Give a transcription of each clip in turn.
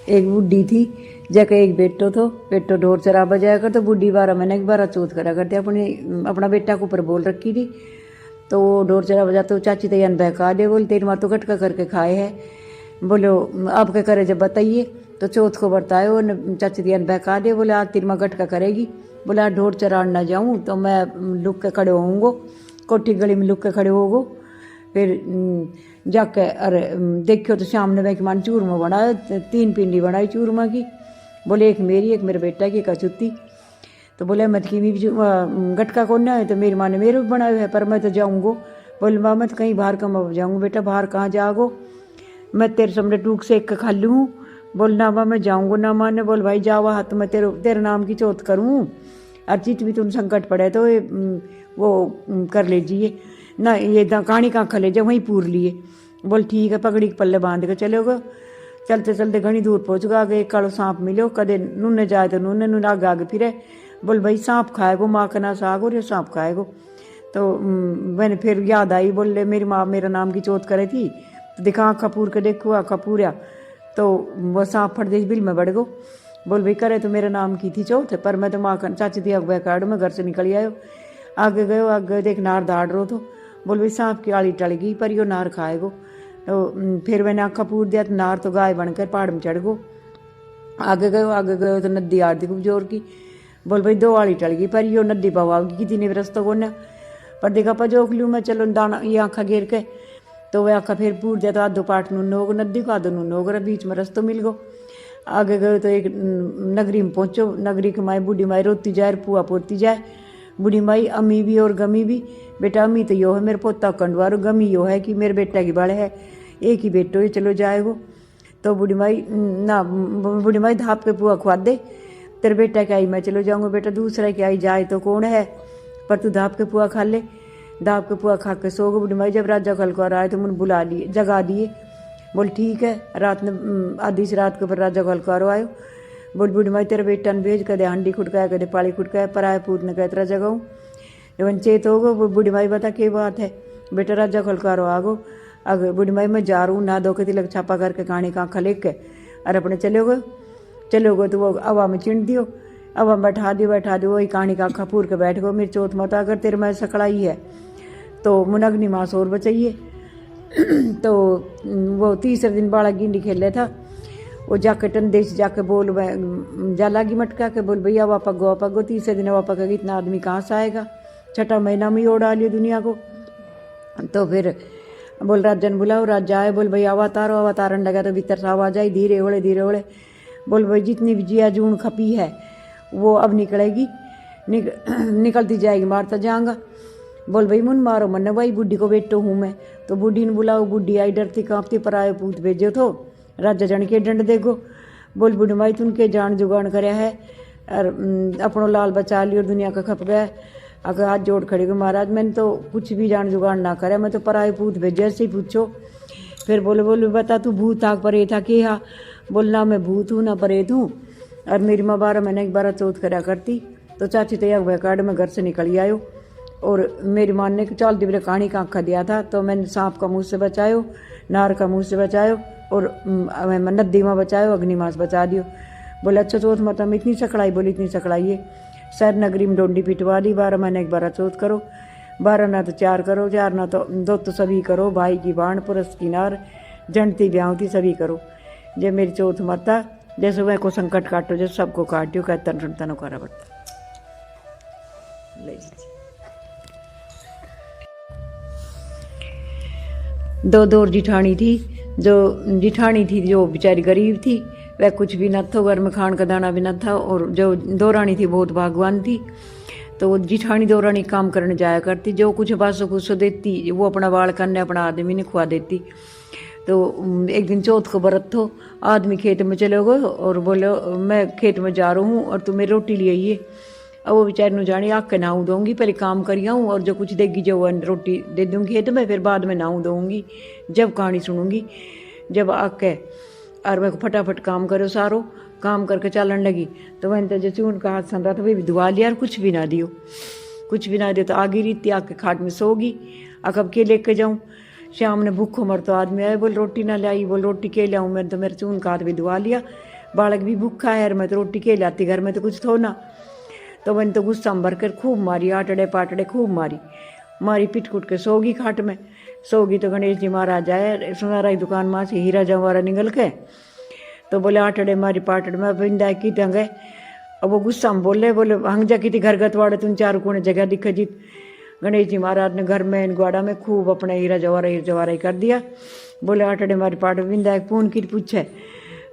एक बुढ़ी थी जैके एक बेटो थो, बेटो ढोर चरा बजाया कर, तो बुढ़ी 12 महीने की 12 चौथ करा करते अपना बेटा को ऊपर बोल रखी थी। तो वो ढोर चरा बजा तो चाची तैयान बहका दे, बोले तेरी माँ तो गटका करके खाए है, बोलो आप क्या करे जब बताइए। तो चौथ को बरताए वो चाची तैयान बहका दे, बोले आज तेरी माँ गटका करेगी, बोले आज ढोर चरान ना जाऊँ तो मैं लुक के खड़े होऊंगो, कोठी गली में लुक के खड़े होगो। फिर जाके अरे देखियो तो शाम ने वह मान चूरमा बनाया, 3 पिंडी बनाई चूरमा की, बोले एक मेरी एक मेरे बेटा की कचुत्ती। तो बोले मत की भी गटका कौन है, तो मेरी माँ ने मेरे भी बनाए है, पर मैं तो जाऊँगो। बोले माँ मैं तो कहीं बाहर कमा जाऊँगा, बेटा बाहर कहाँ जाओगो, मैं तेरे सामने टूक सेक के खा लूँ। बोल ना माँ मैं जाऊँगो ना। माँ ने बोल भाई जाओ हाथ, मैं तेरे नाम की चौथ करूँ, और चित भी तुम संकट पड़े तो वो कर लीजिए ना, ये कहानी कहाँ खले जाए वहीं पूर लिए। बोल ठीक है, पगड़ी के पल्ले बांध के चले गो। चलते चलते घनी दूर पहुँच गए, आगे एक कालो सांप मिलो, कदे नूने जाए तो नूने आगे आगे फिरे। बोल भाई सांप खाएगो, माँ का ना साग और ये सांप खाएगो। तो मैंने फिर याद आई, बोले मेरी माँ मेरा नाम की चौथ करे थी, तो दिखा आँखा पूर के देखो, आँखा पूरा तो वो सांप फट दे बिल में बढ़ गो। बोल भाई करे तो मेरे नाम की थी चौथ, पर मैं तो माँ का चाची थी अगवा कार्ड में घर से निकल आयो। आगे गयो, आगे देख नार दाड़ रो तो बोल भाई सांप की आड़ी टल गई, पर यो नार खाएगो। तो फिर मैंने आँखा पूर दिया तो नार तो गाय बनकर पहाड़ में चढ़ गो। आगे गयो तो नदी आड़ दी खूब जोर की। बोल भाई 2 आड़ी टल गई, पर यो नदी बवाओगी कितनी ने रस्तो को ना, पर देखा पजोक लूँ मैं, चलो दाना ये आँखा घेर के। तो वह आँखा फिर पूर दिया तो आधो पाठ नून होगो नदी को, आधो नून होगो, बीच में रस्तो मिल गो। आगे गए तो एक नगरी में पहुँचो, नगरी की माई बूढ़ी माई रोती जाए, पुआ पोती जाए। बूढ़ी माई अम्मी भी और गमी भी, बेटा अम्मी तो यो है मेरे पोता कंडवारो, गमी यो है कि मेरे बेटा की बड़े है, एक ही बेटो ही चलो जाएगो। तो बूढ़ी माई धाप के पुआ खुआ दे, तेरे बेटा की आई मैं चलो जाऊँगा, बेटा दूसरा की आई जाए तो कौन है, पर तू धाप के पुआ खा ले। धाप के पुआ खा के सो गो। बूढ़ी माई जब राजा खलकर आए तो मुझे बुला लिए, जगा दिए। बोल ठीक है, रात में आधी से रात के ऊपर राजा खलकर आयो। बोल बूढ़ी माई तेरे बेटा ने भेज कदे हांडी खुटकाया, कदे पाली खुटकाया, पराया पूत ने कहतरा जगाऊँ। जब चेत हो गो, बूढ़ी माई बता क्या बात है, बेटा राजा खलकारो आगो। अगर बूढ़ी माई मैं जा रूँ ना धो के तिलक छापा करके कहानी का आँखा लेके और अपने चले गो तो वो हवा में चिंट दियो, हवा में बैठा दियो, वही कहानी का आँखा पूर के बैठ गो। मेरी चौथ माता अगर तेरे में सकड़ाई है तो मुनगनी मास और बचाइए। तो वो तीसरे दिन बाड़ा गिंडी खेल था, वो जाके टंडे से जाके बोल जा लागी मटका के, बोल भैया वापा गो। तीसरे दिन वापा का इतना आदमी कहाँ से आएगा, 6ठा महीना में ही ओढ़ा लियो दुनिया को। तो फिर बोल राजा ने बुलाओ, राजा आए, बोल भाई अवतारण लगा तो भीतर से आवाज आई, धीरे ओढ़े। बोल भाई जितनी भी जिया जून खपी है वो अब निकलेगी, निकलती जाएगी, मारता जाऊंगा। बोल भाई मुन मारो मन भाई, बुढ़ी को बेटो हूँ मैं। तो बुढ़ी ने बुलाओ, बुढ़ी आई डरती कांपती, पर आए पूत भेजो तो राजा जन के डंड देगो। बोल बूढ़ी माई तुनके जान जुगान करया है और अपनो लाल बचा लियो, दुनिया का खप गया। अगर हाथ जोड़ खड़े गए महाराज, मैंने तो कुछ भी जान जुगान ना करे, मैं तो पराए पूत भेजे, ऐसे ही पूछो। फिर बोले बता तू भूत था परेत था के हा। बोलना मैं भूत हूँ ना परेत हूँ। और मेरी माँ 12 महीने की 12 चौथ करा करती। तो चाची तैयार हुआ कार्ड में घर से निकल आयो, और मेरी माँ ने चाल दिवरे कहानी का आँखा दिया था, तो मैंने सांप का मुँह से बचायो, नार का मुँह से बचायो, और नदी में बचायो, अग्निमास बचा दियो। बोले अच्छा चौथ माता में इतनी सकड़ाई, बोली इतनी सकड़ाई है। सर नगरी में डोंडी पिटवा दी, 12 महीने की 12 चौथ करो, 12 ना तो 4 करो, 4 ना तो 2 तो सभी करो, भाई की बाण पुरस की नार, जनती ब्याहती सभी करो। जब मेरी चौथ माता जैसे वह को संकट काटो, जैसे सबको काटियो, कहता तनो करा बता ले लीजिए। 2 जिठानी थी, जो बेचारी गरीब थी, वह कुछ भी न था, घर में खान का दाना भी न था। और जो 2 रानी थी बहुत भागवान थी, तो वो जिठानी 2 रानी काम करने जाया करती, जो कुछ बासों कुछ देती वो अपना बाल करने अपना आदमी ने खुआ देती। तो एक दिन चौथ को व्रत हो, आदमी खेत में चले गए और बोले मैं खेत में जा रहा हूँ और तू मेरी रोटी ले आइए। अब वो बेचारी नु जानी आग के नाऊ दूंगी, पहले काम करी आऊँ और जो कुछ देगी जो वो रोटी दे दूँगी खेत में, फिर बाद में नाऊ दूँगी जब कहानी सुनूंगी। जब आग के और मैं फटाफट काम करो, सारो काम करके चलन लगी, तो मैंने तो जैसे उनका हाथ सन रहा था वही धुआ लिया और कुछ भी ना दियो तो आगे रीति आके खाट में सोगी। अब के लेके जाऊँ, शाम ने भूखो मर तो आदमी आए, बोल रोटी ना लाई, बोल रोटी के लाऊँ, मैंने तो मेरे चून का हाथ भी धुआ लिया बालक भी भूखा है और मैं तो रोटी के लाती, घर में तो कुछ थो ना। तो मैंने तो गुस्सा में भरकर खूब मारी, आटड़े पाटड़े खूब मारी पिट कुट के सोगी खाट में। सोगी तो गणेश जी महाराज आए सुनारा की दुकान में से हीरा जवारा निकल के, तो बोले आटड़े मारी पाटड़े में बिंदा की टंगे। अब वो गुस्सा में बोले हंग जा की थी घर गतवाड़े तुम चार कोने जगह दिख जीत। गणेश जी महाराज ने घर में ग्वाड़ा में खूब अपने हीरा जवारा ही कर दिया। बोले आटड़े मारी पाटड़े बिंदा पून की पूछे,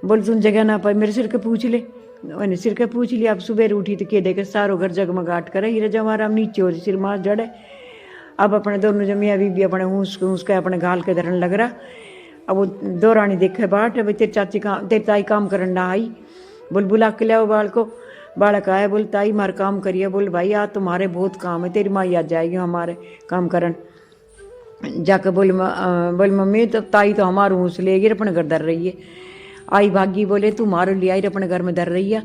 बोले तुम जगह ना पाई मेरे सिर के पूछ ले। मैंने सिर के पूछ लिया। अब सुबह उठी तो के देखे सारो घर जगमगाट करे, हीरा जवारा नीचे हो सिर मार जड़े। अब अपने दोनों जमिया बीबी अपने हूस के अपने घाल के धरन लग रहा। अब वो दो रानी देखे बाट, भाई तेरी चाची काम तेरी ताई काम करन ना आई। बोल बुला के लियाओ बाल को। बालक आया, बोल ताई मार काम करिए। बोल भाई आज तुम्हारे बहुत काम है, तेरी माँ याद जाएगी हमारे काम करन। जाके बोल मम्मी तो ताई तो हमारे हूस लेगी अपने घर धर रही है। आई भागी, बोले तू मारो ले आई अपने घर में धर रही है।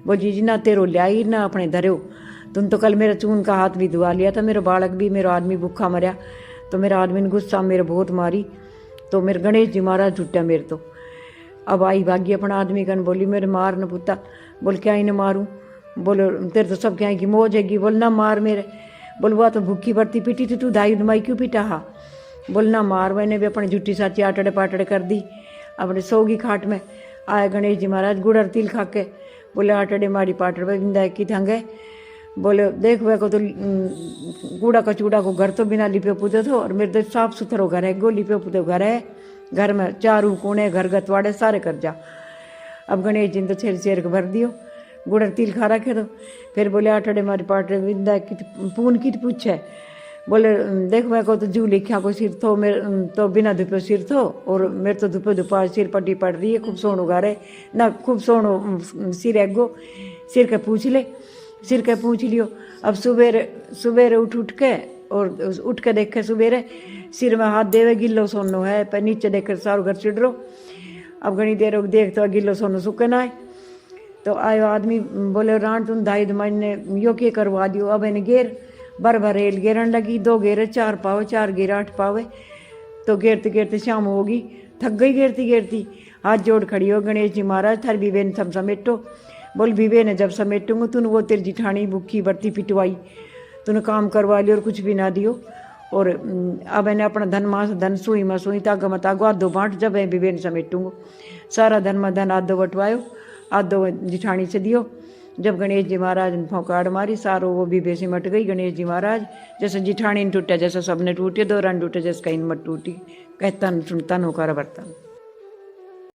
बोल जी ना तेरो ले आई ना अपने धरो, तुम तो कल मेरा चून का हाथ भी धुआ लिया था, मेरा बालक भी मेरा आदमी भूखा मरा। तो मेरा आदमी ने गुस्सा मेरे बहुत मारी, तो मेरे गणेश जी महाराज छुट्टा मेरे तो। अब आई भागी अपना आदमी कन, बोली मेरे मार न पुता। बोल क्या ही न मारूं। बोलो तेरे तो सब क्या की मौज हैगी। बोल ना मार मेरे। बोल वह तो भूखी बढ़ती पीटी थी, तू दाई दमाई क्यों पीटा हा। बोल ना मार। मैंने भी अपनी जुट्टी साची आटड़े पाटड़े कर दी अपने सोगी खाट में। आए गणेश जी महाराज गुड़ और तिल खा के, बोले आटड़े मारी पाटड़ में बिंदा की थंगे। बोले देख वे को तो कूड़ा कचूड़ा को घर तो बिना लिपे पुते थो, और मेरे तो साफ सुथरो घर है, गो लिपे पुते घर है। घर में चारू कोने घर गतवाड़े सारे कर जा। अब गणेश जी ने तो छेर के भर दियो, गुड़ और तिल खा रखे। तो फिर बोले आटड़े मारी पाटड़े बिंदा की पून की पूछे। बोले देख मैं को तो जू लिखा को सिर थो, मेरे तो बिना धुपे सिर थो, और मेरे तो धुपे धुपा सिर पट्टी पड़ रही है, खूब सोनो गारे ना खूब सोनो सिर एगो। सिर के पूछ ले, सिर के पूछ लियो। अब सुबेरे उठ के और उठ के देखे सुबेरे सिर में हाथ देवे गिल्लो सोनो है, पर नीचे देख सारो घर चिड़रो। अब घनी देर देख तो गिल्लो सोनो सुखे ना है। तो आयो आदमी, बोले रान तुम दाई दमाई ने यो के करवा दियो। अब इन्हें घेर भर रेल घेरन लगी, 2 घेरे 4 पावे, 4 घेरे 8 पावे। तो घेरते घेरते शाम होगी, थक गई घेरती हाथ जोड़ खड़ी हो। गणेश जी महाराज थारी बीबे ने सब समेटो। बोल बीबे ने जब समेटूंगा तूने वो तेरी जिठानी भूखी बढ़ती पिटवाई, तूने काम करवा लिया और कुछ भी ना दियो। और अब मैंने अपना धन सुई में सुई तागा मत आगो आधो बांट, जब मैं बीबे ने समेटूंगो। सारा धन में धन आधो बटवायो, आधो जिठानी से दियो। जब गणेश जी महाराज ने फौकाड़ मारी, सारो वो बीबे से मट गई। गणेश जी महाराज जैसे जिठानी ने टूटा, जैसे सबने टूटे, 2 रन टूटे, जैसे कहीं मत टूटी। कहता सुनता नौकार बर्तन।